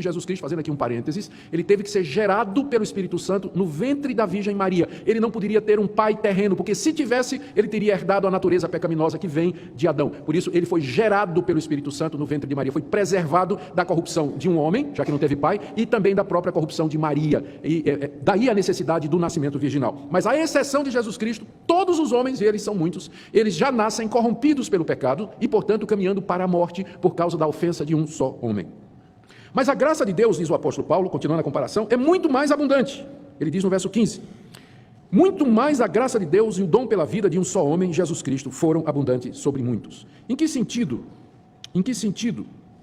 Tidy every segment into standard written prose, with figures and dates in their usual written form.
Jesus Cristo, fazendo aqui um parênteses, ele teve que ser gerado pelo Espírito Santo no ventre da Virgem Maria. Ele não poderia ter um pai terreno, porque se tivesse, ele teria herdado a natureza pecaminosa que vem de Adão. Por isso, ele foi gerado pelo Espírito Santo no ventre de Maria. Foi preservado da corrupção de um homem, já que não teve pai, e também da própria corrupção de Maria. E daí a necessidade do nascimento virginal. Mas à exceção de Jesus Cristo, todos os homens, e eles são muitos, eles já nascem corrompidos pelo pecado e, portanto, caminhando para a morte por causa da ofensa de um só homem. Mas a graça de Deus, diz o apóstolo Paulo, continuando a comparação, é muito mais abundante. Ele diz no verso 15, muito mais a graça de Deus e o dom pela vida de um só homem, Jesus Cristo, foram abundantes sobre muitos. Em que sentido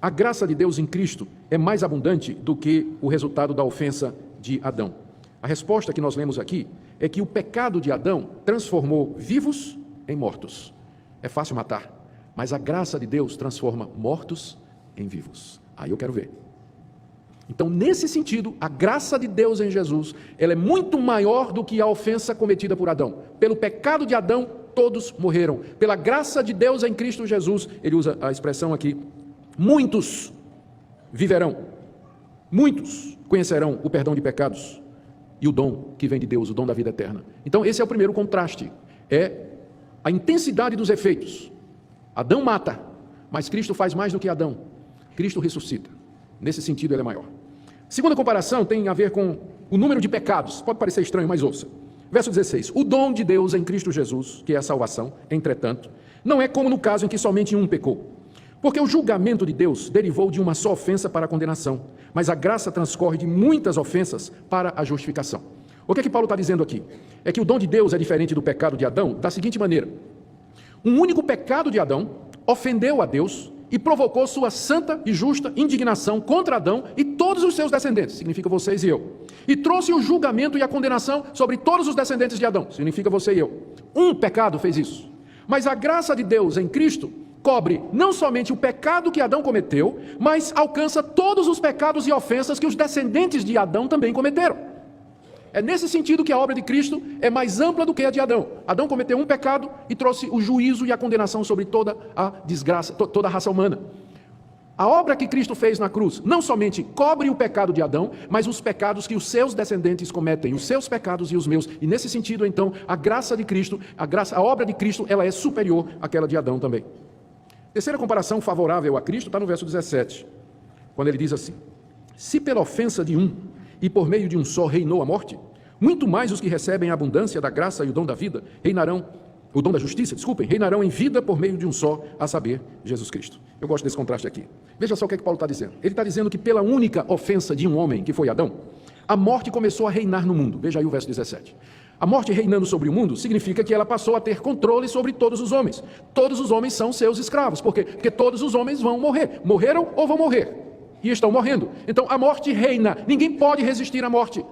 a graça de Deus em Cristo é mais abundante do que o resultado da ofensa de Adão? A resposta que nós lemos aqui é que o pecado de Adão transformou vivos em mortos. É fácil matar, mas a graça de Deus transforma mortos em vivos. Aí eu quero ver. Então, nesse sentido, a graça de Deus em Jesus, ela é muito maior do que a ofensa cometida por Adão. Pelo pecado de Adão, todos morreram. Pela graça de Deus em Cristo Jesus, ele usa a expressão aqui, muitos viverão, muitos conhecerão o perdão de pecados e o dom que vem de Deus, o dom da vida eterna. Então, esse é o primeiro contraste, é a intensidade dos efeitos. Adão mata, mas Cristo faz mais do que Adão. Cristo ressuscita. Nesse sentido, ele é maior. Segunda comparação tem a ver com o número de pecados. Pode parecer estranho, mas ouça. Verso 16. O dom de Deus em Cristo Jesus, que é a salvação, entretanto, não é como no caso em que somente um pecou. Porque o julgamento de Deus derivou de uma só ofensa para a condenação, mas a graça transcorre de muitas ofensas para a justificação. O que é que Paulo está dizendo aqui? É que o dom de Deus é diferente do pecado de Adão da seguinte maneira. Um único pecado de Adão ofendeu a Deus e provocou sua santa e justa indignação contra Adão e todos os seus descendentes, significa vocês e eu. E trouxe o julgamento e a condenação sobre todos os descendentes de Adão, significa você e eu. Um pecado fez isso. Mas a graça de Deus em Cristo cobre não somente o pecado que Adão cometeu, mas alcança todos os pecados e ofensas que os descendentes de Adão também cometeram. É nesse sentido que a obra de Cristo é mais ampla do que a de Adão. Adão cometeu um pecado e trouxe o juízo e a condenação sobre toda a desgraça, toda a raça humana. A obra que Cristo fez na cruz não somente cobre o pecado de Adão, mas os pecados que os seus descendentes cometem, os seus pecados e os meus. E nesse sentido, então, a graça de Cristo, a obra de Cristo, ela é superior àquela de Adão também. Terceira comparação favorável a Cristo está no verso 17, quando ele diz assim: se pela ofensa de um e por meio de um só reinou a morte, muito mais os que recebem a abundância da graça e o dom da vida reinarão, o dom da justiça, reinarão em vida por meio de um só, a saber, Jesus Cristo. Eu gosto desse contraste aqui. Veja só o que é que Paulo está dizendo. Ele está dizendo que pela única ofensa de um homem, que foi Adão, a morte começou a reinar no mundo. Veja aí o verso 17. A morte reinando sobre o mundo significa que ela passou a ter controle sobre todos os homens. Todos os homens são seus escravos. Por quê? Porque todos os homens vão morrer. Morreram ou vão morrer. E estão morrendo. Então a morte reina. Ninguém pode resistir à morte.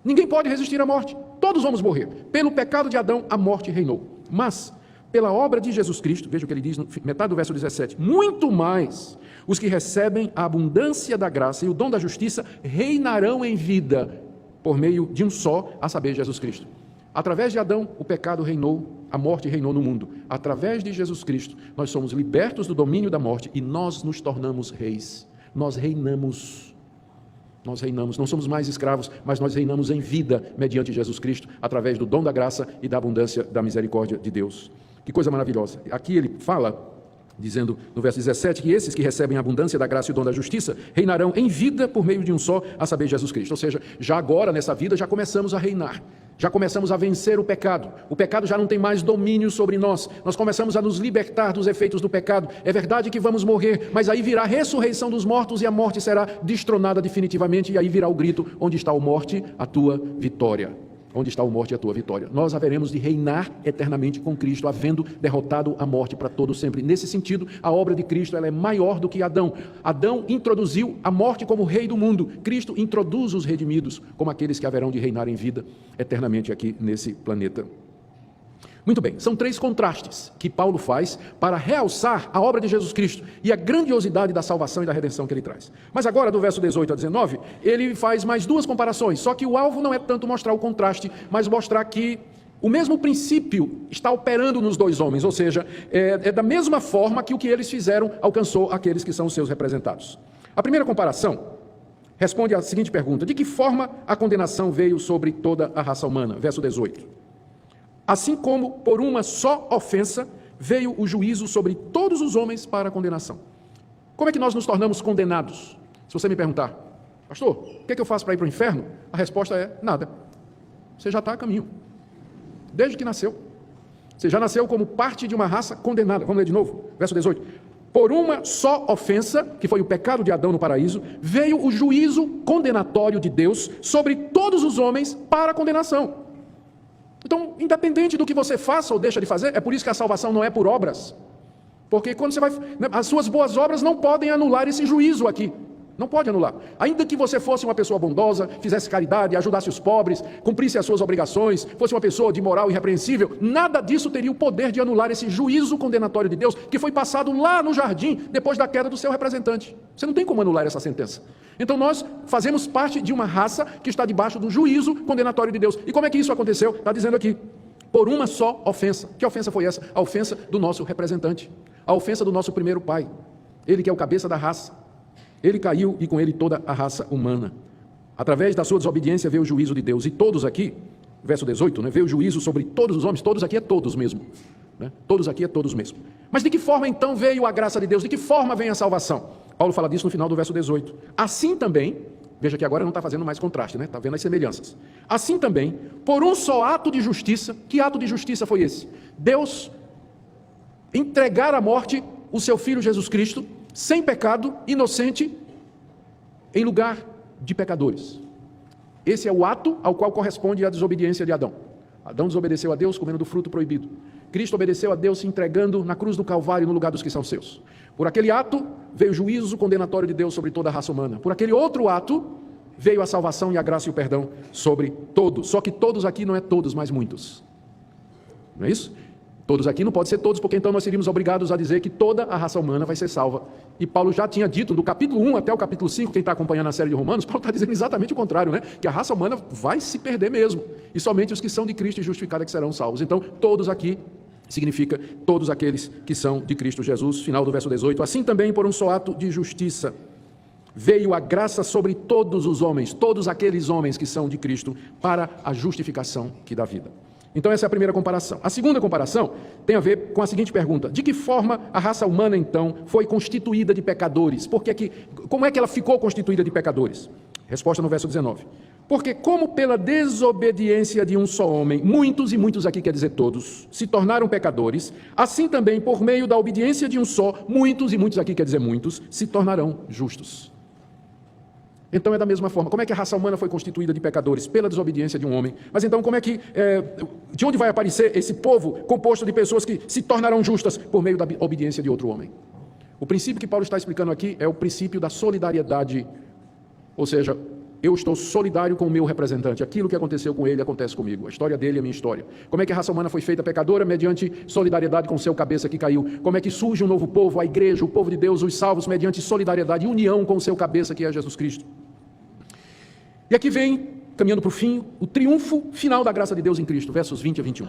Ninguém pode resistir à morte. Todos vamos morrer. Pelo pecado de Adão, a morte reinou. Mas, pela obra de Jesus Cristo, veja o que ele diz no metade do verso 17, muito mais os que recebem a abundância da graça e o dom da justiça reinarão em vida por meio de um só, a saber, Jesus Cristo. Através de Adão, o pecado reinou, a morte reinou no mundo. Através de Jesus Cristo, nós somos libertos do domínio da morte e nós nos tornamos reis. Nós reinamos, não somos mais escravos, mas nós reinamos em vida mediante Jesus Cristo, através do dom da graça e da abundância da misericórdia de Deus. Que coisa maravilhosa. Aqui ele fala, dizendo no verso 17, que esses que recebem a abundância da graça e o dom da justiça reinarão em vida por meio de um só, a saber, Jesus Cristo. Ou seja, já agora nessa vida já começamos a reinar. Já começamos a vencer o pecado já não tem mais domínio sobre nós começamos a nos libertar dos efeitos do pecado, é verdade que vamos morrer, mas aí virá a ressurreição dos mortos e a morte será destronada definitivamente, e aí virá o grito, onde está a morte, a tua vitória? Onde está a morte e a tua vitória? Nós haveremos de reinar eternamente com Cristo, havendo derrotado a morte para todo sempre. Nesse sentido, a obra de Cristo ela é maior do que Adão. Adão introduziu a morte como rei do mundo. Cristo introduz os redimidos como aqueles que haverão de reinar em vida eternamente aqui nesse planeta. Muito bem, são três contrastes que Paulo faz para realçar a obra de Jesus Cristo e a grandiosidade da salvação e da redenção que ele traz. Mas agora, do verso 18 a 19, ele faz mais duas comparações, só que o alvo não é tanto mostrar o contraste, mas mostrar que o mesmo princípio está operando nos dois homens, ou seja, é da mesma forma que o que eles fizeram alcançou aqueles que são os seus representados. A primeira comparação responde a seguinte pergunta: de que forma a condenação veio sobre toda a raça humana? Verso 18. Assim como por uma só ofensa veio o juízo sobre todos os homens para a condenação. Como é que nós nos tornamos condenados? Se você me perguntar, pastor, o que é que eu faço para ir para o inferno? A resposta é nada. Você já está a caminho. Desde que nasceu. Você já nasceu como parte de uma raça condenada. Vamos ler de novo, verso 18. Por uma só ofensa, que foi o pecado de Adão no paraíso, veio o juízo condenatório de Deus sobre todos os homens para a condenação. Então, independente do que você faça ou deixa de fazer, é por isso que a salvação não é por obras. Porque quando você vai, as suas boas obras não podem anular esse juízo aqui. Não pode anular. Ainda que você fosse uma pessoa bondosa, fizesse caridade, ajudasse os pobres, cumprisse as suas obrigações, fosse uma pessoa de moral irrepreensível, nada disso teria o poder de anular esse juízo condenatório de Deus, que foi passado lá no jardim, depois da queda do seu representante. Você não tem como anular essa sentença. Então nós fazemos parte de uma raça que está debaixo do juízo condenatório de Deus. E como é que isso aconteceu? Está dizendo aqui, por uma só ofensa. Que ofensa foi essa? A ofensa do nosso representante. A ofensa do nosso primeiro pai. Ele que é o cabeça da raça. Ele caiu e com ele toda a raça humana. Através da sua desobediência veio o juízo de Deus. E todos aqui, verso 18, veio o juízo sobre todos os homens. Todos aqui é todos mesmo. Todos aqui é todos mesmo. Mas de que forma então veio a graça de Deus? De que forma vem a salvação? Paulo fala disso no final do verso 18. Assim também, veja que agora não está fazendo mais contraste, está vendo as semelhanças. Assim também, por um só ato de justiça. Que ato de justiça foi esse? Deus entregar à morte o seu Filho Jesus Cristo, sem pecado, inocente, em lugar de pecadores. Esse é o ato ao qual corresponde a desobediência de Adão. Adão desobedeceu a Deus comendo do fruto proibido. Cristo obedeceu a Deus se entregando na cruz do Calvário no lugar dos que são seus. Por aquele ato veio o juízo condenatório de Deus sobre toda a raça humana. Por aquele outro ato veio a salvação e a graça e o perdão sobre todos. Só que todos aqui não é todos, mas muitos. Não é isso? Todos aqui não pode ser todos, porque então nós seríamos obrigados a dizer que toda a raça humana vai ser salva. E Paulo já tinha dito, do capítulo 1 até o capítulo 5, quem está acompanhando a série de Romanos, Paulo está dizendo exatamente o contrário, que a raça humana vai se perder mesmo. E somente os que são de Cristo e justificados é que serão salvos. Então, todos aqui significa todos aqueles que são de Cristo Jesus. Final do verso 18. Assim também, por um só ato de justiça, veio a graça sobre todos os homens, todos aqueles homens que são de Cristo, para a justificação que dá vida. Então essa é a primeira comparação. A segunda comparação tem a ver com a seguinte pergunta: de que forma a raça humana então foi constituída de pecadores? Como é que ela ficou constituída de pecadores? Resposta no verso 19. Porque como pela desobediência de um só homem, muitos, e muitos aqui quer dizer todos, se tornaram pecadores, assim também por meio da obediência de um só, muitos, e muitos aqui quer dizer muitos, se tornarão justos. Então é da mesma forma. Como é que a raça humana foi constituída de pecadores? Pela desobediência de um homem. Mas então como é que, de onde vai aparecer esse povo composto de pessoas que se tornarão justas? Por meio da obediência de outro homem. O princípio que Paulo está explicando aqui é o princípio da solidariedade. Ou seja, eu estou solidário com o meu representante. Aquilo que aconteceu com ele acontece comigo. A história dele é a minha história. Como é que a raça humana foi feita pecadora? Mediante solidariedade com o seu cabeça que caiu. Como é que surge um novo povo, a igreja, o povo de Deus, os salvos, mediante solidariedade e união com o seu cabeça que é Jesus Cristo. E aqui vem, caminhando para o fim, o triunfo final da graça de Deus em Cristo, versos 20 a 21.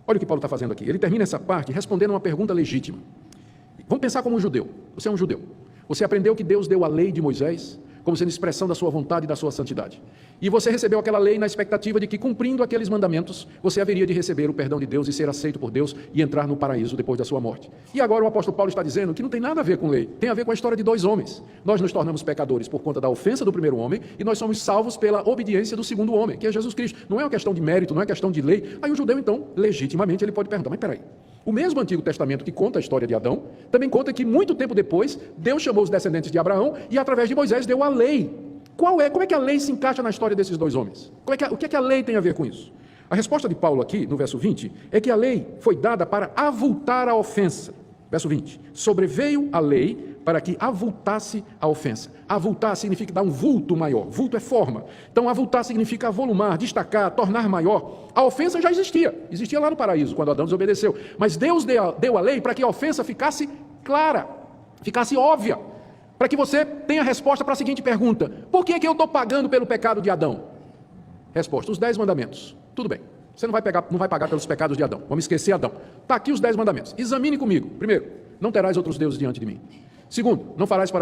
Olha o que Paulo está fazendo aqui. Ele termina essa parte respondendo uma pergunta legítima. Vamos pensar como um judeu. Você é um judeu. Você aprendeu que Deus deu a lei de Moisés como sendo expressão da sua vontade e da sua santidade. E você recebeu aquela lei na expectativa de que, cumprindo aqueles mandamentos, você haveria de receber o perdão de Deus e ser aceito por Deus e entrar no paraíso depois da sua morte. E agora o apóstolo Paulo está dizendo que não tem nada a ver com lei, tem a ver com a história de dois homens. Nós nos tornamos pecadores por conta da ofensa do primeiro homem e nós somos salvos pela obediência do segundo homem, que é Jesus Cristo. Não é uma questão de mérito, não é questão de lei. Aí o judeu, então, legitimamente, ele pode perguntar, mas peraí, o mesmo Antigo Testamento que conta a história de Adão, também conta que muito tempo depois, Deus chamou os descendentes de Abraão e através de Moisés deu a lei. Como é que a lei se encaixa na história desses dois homens? O que é que a lei tem a ver com isso? A resposta de Paulo aqui, no verso 20, é que a lei foi dada para avultar a ofensa. Verso 20, sobreveio a lei para que avultasse a ofensa. Avultar significa dar um vulto maior. Vulto é forma. Então, avultar significa avolumar, destacar, tornar maior. A ofensa já existia lá no paraíso, quando Adão desobedeceu. Mas Deus deu a lei para que a ofensa ficasse clara, ficasse óbvia. Para que você tenha resposta para a seguinte pergunta: por que eu estou pagando pelo pecado de Adão? Resposta: os 10 mandamentos. Tudo bem, você não vai pagar pelos pecados de Adão. Vamos esquecer Adão. Está aqui os 10 mandamentos. Examine comigo. Primeiro, não terás outros deuses diante de mim. Segundo, não farás para